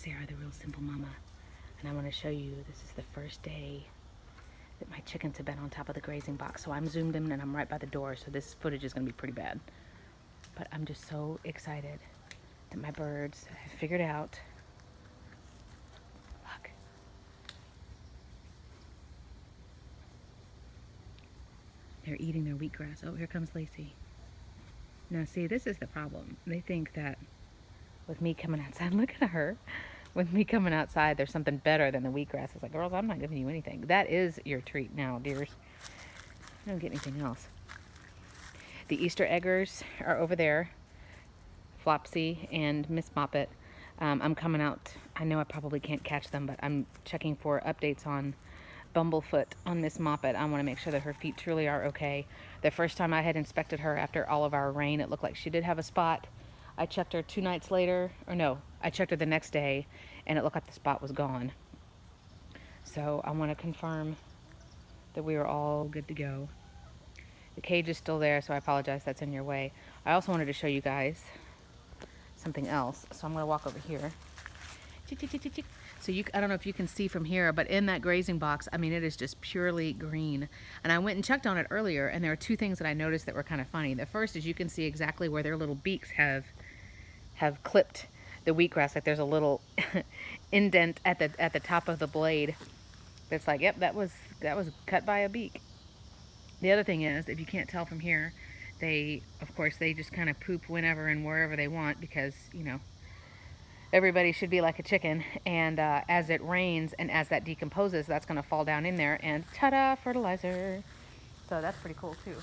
Sarah, the Real Simple Mama, and I want to show you, this is the first day that my chickens have been on top of the grazing box. So I'm zoomed in and I'm right by the door, so this footage is going to be pretty bad. But I'm just so excited that my birds have figured out. Look. They're eating their wheatgrass. Oh, here comes Lacey. Now see, this is the problem. They think that with me coming outside, look at her. With me coming outside, there's something better than the wheatgrass. It's like, girls, I'm not giving you anything. That is your treat now, dears. You don't get anything else. The Easter eggers are over there. Flopsy and Miss Moppet. I'm coming out. I know I probably can't catch them, but I'm checking for updates on Bumblefoot on Miss Moppet. I want to make sure that her feet truly are okay. The first time I had inspected her after all of our rain, it looked like she did have a spot. I checked her 2 nights later, or no, I checked her the next day, and it looked like the spot was gone. So I want to confirm that we are all good to go. The cage is still there, so I apologize that's in your way. I also wanted to show you guys something else, so I'm going to walk over here. So I don't know if you can see from here, but in that grazing box, I mean, it is just purely green. And I went and checked on it earlier, and there are 2 things that I noticed that were kind of funny. The first is you can see exactly where their little beaks have clipped the wheatgrass. Like there's a little indent at the top of the blade. It's like, yep, that was cut by a beak. The other thing is, if you can't tell from here, of course, they just kind of poop whenever and wherever they want because, you know, everybody should be like a chicken, and as it rains and as that decomposes, that's going to fall down in there, and ta-da, fertilizer. So that's pretty cool too.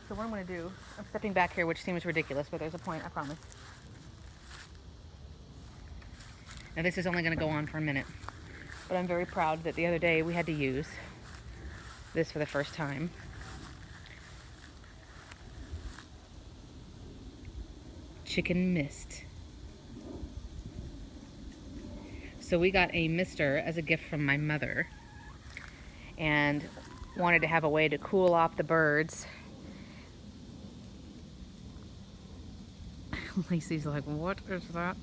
So what I'm going to do, I'm stepping back here, which seems ridiculous, but there's a point, I promise. Now this is only going to go on for a minute, but I'm very proud that the other day we had to use this for the first time. Chicken mist. So we got a mister as a gift from my mother and wanted to have a way to cool off the birds. Lacey's like, what is that?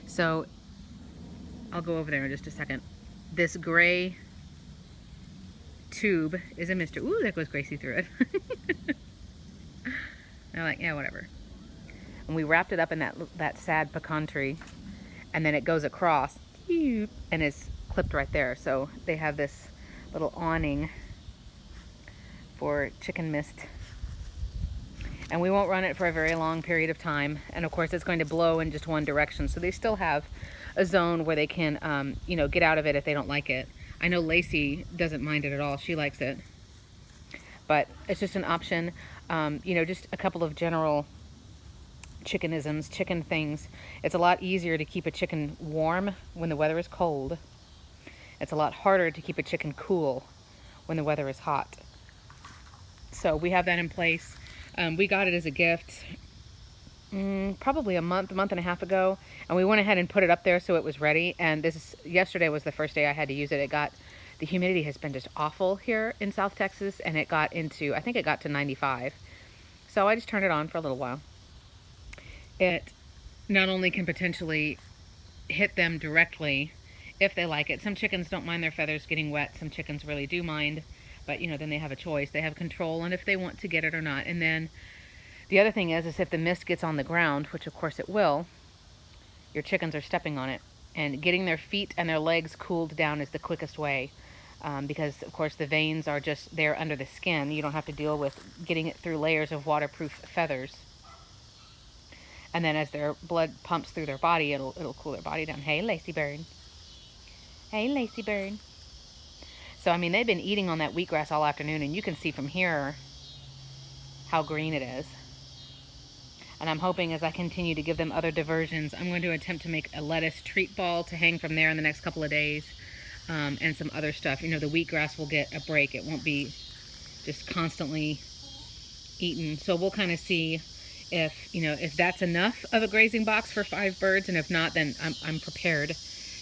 So I'll go over there in just a second. This gray tube is a mister. Ooh, there goes Gracie through it. They're like, yeah, whatever. And we wrapped it up in that sad pecan tree, and then it goes across and is clipped right there. So they have this little awning for chicken mist, and we won't run it for a very long period of time. And of course, it's going to blow in just one direction, so they still have a zone where they can, you know, get out of it if they don't like it. I know Lacey doesn't mind it at all; she likes it, but it's just an option. You know, just a couple of general chickenisms, chicken things. It's a lot easier to keep a chicken warm when the weather is cold. It's a lot harder to keep a chicken cool when the weather is hot. So we have that in place. We got it as a gift probably a month and a half ago, and we went ahead and put it up there so it was ready. And yesterday was the first day I had to use it. The humidity has been just awful here in South Texas, and I think it got to 95. So I just turned it on for a little while. It not only can potentially hit them directly if they like it. Some chickens don't mind their feathers getting wet. Some chickens really do mind, but you know, then they have a choice. They have control on if they want to get it or not. And then the other thing is if the mist gets on the ground, which of course it will, your chickens are stepping on it, and getting their feet and their legs cooled down is the quickest way. Because of course the veins are just there under the skin. You don't have to deal with getting it through layers of waterproof feathers. And then as their blood pumps through their body, it'll cool their body down. Hey, Lacey bird. Hey, Lacey bird. So, I mean, they've been eating on that wheatgrass all afternoon, and you can see from here how green it is. And I'm hoping as I continue to give them other diversions, I'm going to attempt to make a lettuce treat ball to hang from there in the next couple of days, and some other stuff. You know, the wheatgrass will get a break. It won't be just constantly eaten. So we'll kind of see if that's enough of a grazing box for 5 birds, and if not, then I'm prepared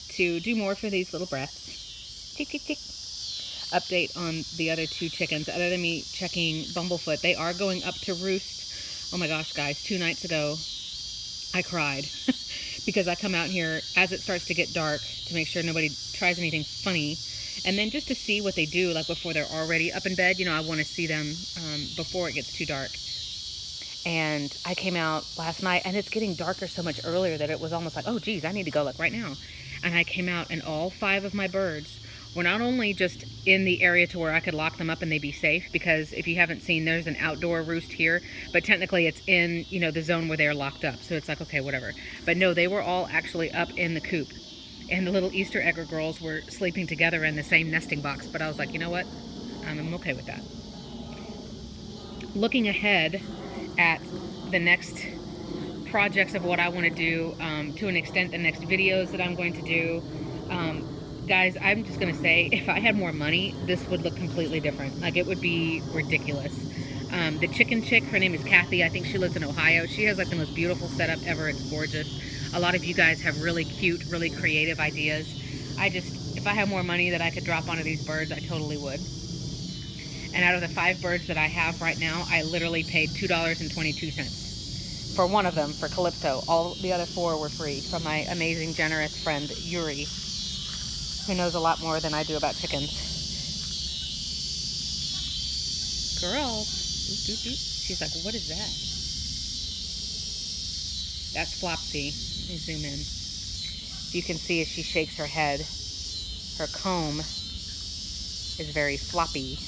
to do more for these little brats. Tick, tick, tick. Update on the other 2 chickens. Other than me checking Bumblefoot, they are going up to roost. Oh my gosh, guys, 2 nights ago, I cried because I come out here as it starts to get dark to make sure nobody tries anything funny. And then just to see what they do, like before they're already up in bed, you know, I want to see them before it gets too dark. And I came out last night, and it's getting darker so much earlier that it was almost like, oh, geez, I need to go like right now. And I came out, and all 5 of my birds were not only just in the area to where I could lock them up and they'd be safe, because if you haven't seen, there's an outdoor roost here, but technically it's in, you know, the zone where they're locked up. So it's like, okay, whatever. But no, they were all actually up in the coop. And the little Easter egger girls were sleeping together in the same nesting box. But I was like, you know what? I'm okay with that. Looking ahead at the next projects of what I want to do, to an extent, the next videos that I'm going to do. Guys, I'm just going to say, if I had more money, this would look completely different. Like, it would be ridiculous. The chicken chick, her name is Kathy. I think she lives in Ohio. She has like the most beautiful setup ever. It's gorgeous. A lot of you guys have really cute, really creative ideas. If I had more money that I could drop onto these birds, I totally would. And out of the 5 birds that I have right now, I literally paid $2.22 for one of them, for Calypso. All the other 4 were free from my amazing, generous friend, Yuri, who knows a lot more than I do about chickens. Girl. She's like, what is that? That's Flopsy. Let me zoom in. You can see as she shakes her head, her comb is very floppy.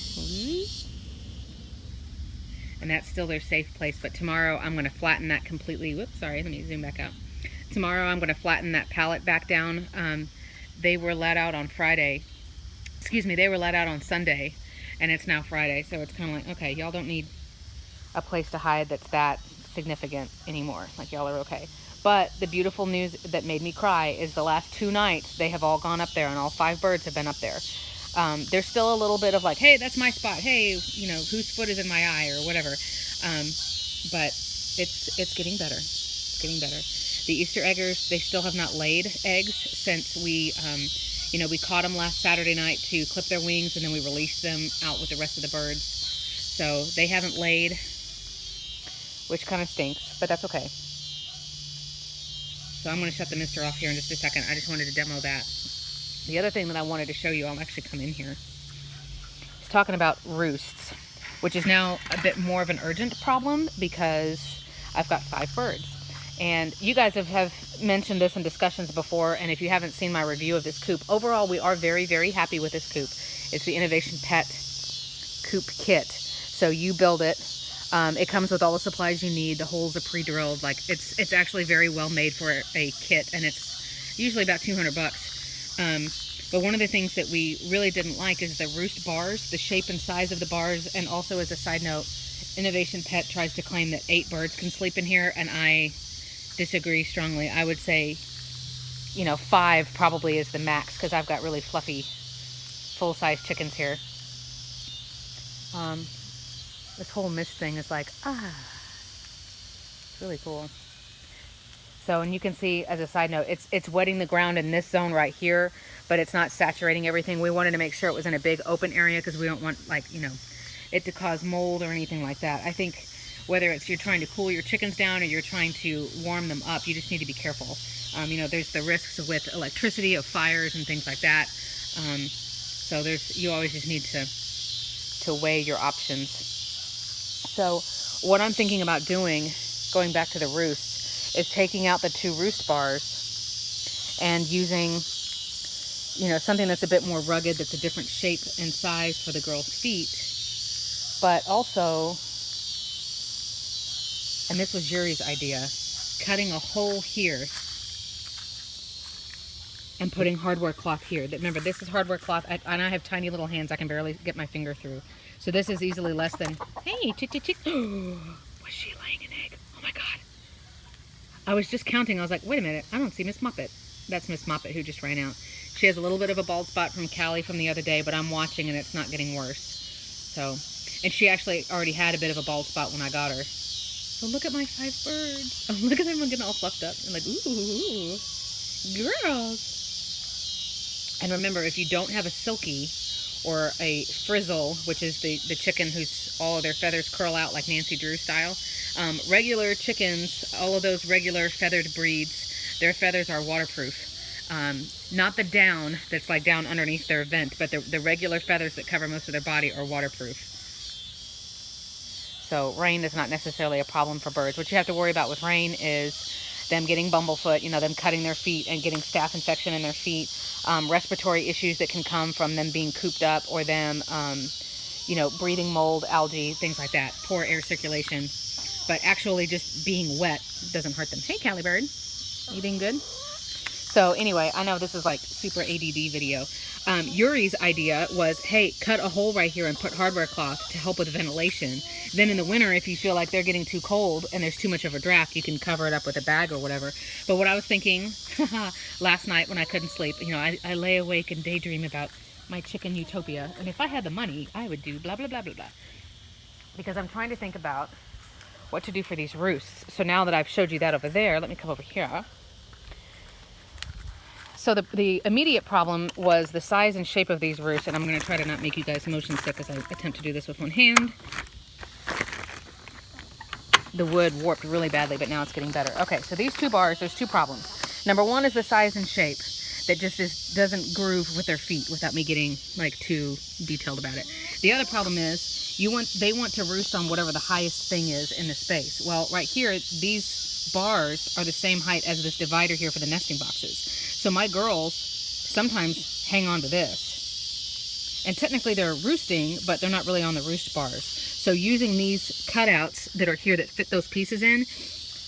And that's still their safe place. But tomorrow I'm going to flatten that completely. Whoops, sorry. Let me zoom back out. Tomorrow I'm going to flatten that pallet back down. They were let out on Friday. Excuse me, they were let out on Sunday. And it's now Friday. So it's kind of like, okay, y'all don't need a place to hide that's that significant anymore. Like, y'all are okay. But the beautiful news that made me cry is the last 2 nights they have all gone up there, and all 5 birds have been up there. There's still a little bit of like, hey, that's my spot. Hey, you know, whose foot is in my eye or whatever. But it's getting better. It's getting better. The Easter eggers, they still have not laid eggs since we, you know, we caught them last Saturday night to clip their wings, and then we released them out with the rest of the birds. So they haven't laid, which kind of stinks, but that's okay. So I'm going to shut the mister off here in just a second. I just wanted to demo that. The other thing that I wanted to show you, I'll actually come in here, is talking about roosts, which is now a bit more of an urgent problem because I've got 5 birds. And you guys have mentioned this in discussions before, and if you haven't seen my review of this coop, overall we are very, very happy with this coop. It's the Innovation Pet Coop Kit. So you build it. It comes with all the supplies you need. The holes are pre-drilled. Like, it's actually very well made for a kit, and it's usually about $200. But one of the things that we really didn't like is the roost bars, the shape and size of the bars. And also, as a side note, Innovation Pet tries to claim that 8 birds can sleep in here, and I disagree strongly. I would say, you know, 5 probably is the max, because I've got really fluffy, full-size chickens here. This whole mist thing is like, it's really cool. So, and you can see, as a side note, it's wetting the ground in this zone right here, but it's not saturating everything. We wanted to make sure it was in a big open area because we don't want, like, you know, it to cause mold or anything like that. I think whether it's you're trying to cool your chickens down or you're trying to warm them up, you just need to be careful. You know, there's the risks with electricity, of fires and things like that. So you always just need to weigh your options. So what I'm thinking about doing, going back to the roost, is taking out the 2 roost bars and using, you know, something that's a bit more rugged, that's a different shape and size for the girls' feet. But also, and this was Yuri's idea, cutting a hole here and putting hardware cloth here. Remember, this is hardware cloth, and I have tiny little hands. I can barely get my finger through. So this is easily less than, hey, chick, chick, chick. Was she laying an egg? Oh my God. I was just counting. I was like, wait a minute. I don't see Miss Muppet. That's Miss Muppet who just ran out. She has a little bit of a bald spot from Callie from the other day, but I'm watching and it's not getting worse. So, and she actually already had a bit of a bald spot when I got her. So look at my 5 birds. Oh, look at them getting all fluffed up. And like, ooh, girls. And remember, if you don't have a silky or a frizzle, which is the chicken whose all of their feathers curl out like Nancy Drew style, regular chickens, all of those regular feathered breeds, their feathers are waterproof. Not the down that's like down underneath their vent, but the regular feathers that cover most of their body are waterproof. So rain is not necessarily a problem for birds. What you have to worry about with rain is them getting bumblefoot, you know, them cutting their feet and getting staph infection in their feet, respiratory issues that can come from them being cooped up, or them, you know, breathing mold, algae, things like that, poor air circulation. But actually just being wet doesn't hurt them. Hey, Callie bird, eating good? So anyway, I know this is like super ADD video. Yuri's idea was, hey, cut a hole right here and put hardware cloth to help with ventilation. Then in the winter, if you feel like they're getting too cold and there's too much of a draft, you can cover it up with a bag or whatever. But what I was thinking last night when I couldn't sleep, you know, I lay awake and daydream about my chicken utopia. And if I had the money, I would do blah, blah, blah, blah, blah. Because I'm trying to think about what to do for these roosts. So now that I've showed you that over there, let me come over here. So the immediate problem was the size and shape of these roosts, and I'm going to try to not make you guys motion sick as I attempt to do this with one hand. The wood warped really badly, but now it's getting better. Okay, so these two bars, there's two problems. Number one is the size and shape that just doesn't groove with their feet without me getting like too detailed about it. The other problem is they want to roost on whatever the highest thing is in the space. Well, right here, these bars are the same height as this divider here for the nesting boxes. So my girls sometimes hang on to this. And technically they're roosting, but they're not really on the roost bars. So using these cutouts that are here that fit those pieces in,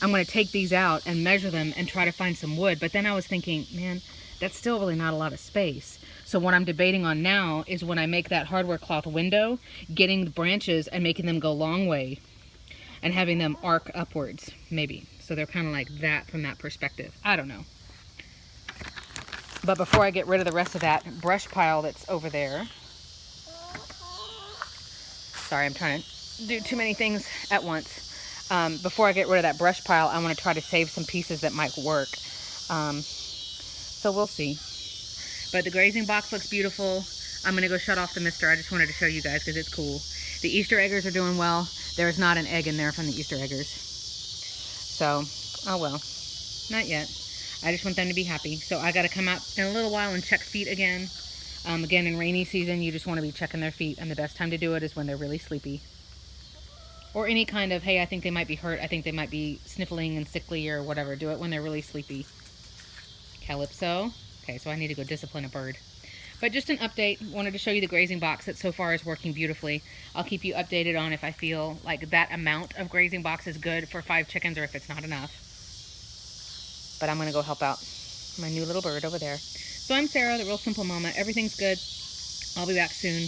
I'm going to take these out and measure them and try to find some wood. But then I was thinking, man, that's still really not a lot of space. So what I'm debating on now is when I make that hardware cloth window, getting the branches and making them go long way and having them arc upwards, maybe. So they're kind of like that from that perspective. I don't know. But before I get rid of the rest of that brush pile that's over there, sorry, I'm trying to do too many things at once. Before I get rid of that brush pile, I want to try to save some pieces that might work. So we'll see. But the grazing box looks beautiful. I'm going to go shut off the mister. I just wanted to show you guys because it's cool. The Easter eggers are doing well. There is not an egg in there from the Easter eggers. So, oh well. Not yet. I just want them to be happy. So I got to come out in a little while and check feet again. Again, in rainy season, you just want to be checking their feet. And the best time to do it is when they're really sleepy. Or any kind of, hey, I think they might be hurt. I think they might be sniffling and sickly or whatever. Do it when they're really sleepy. Calypso. Okay, so I need to go discipline a bird. But just an update. Wanted to show you the grazing box that so far is working beautifully. I'll keep you updated on if I feel like that amount of grazing box is good for 5 chickens or if it's not enough. But I'm going to go help out my new little bird over there. So I'm Sarah, the Real Simple Mama. Everything's good. I'll be back soon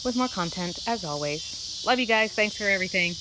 with more content, as always. Love you guys. Thanks for everything.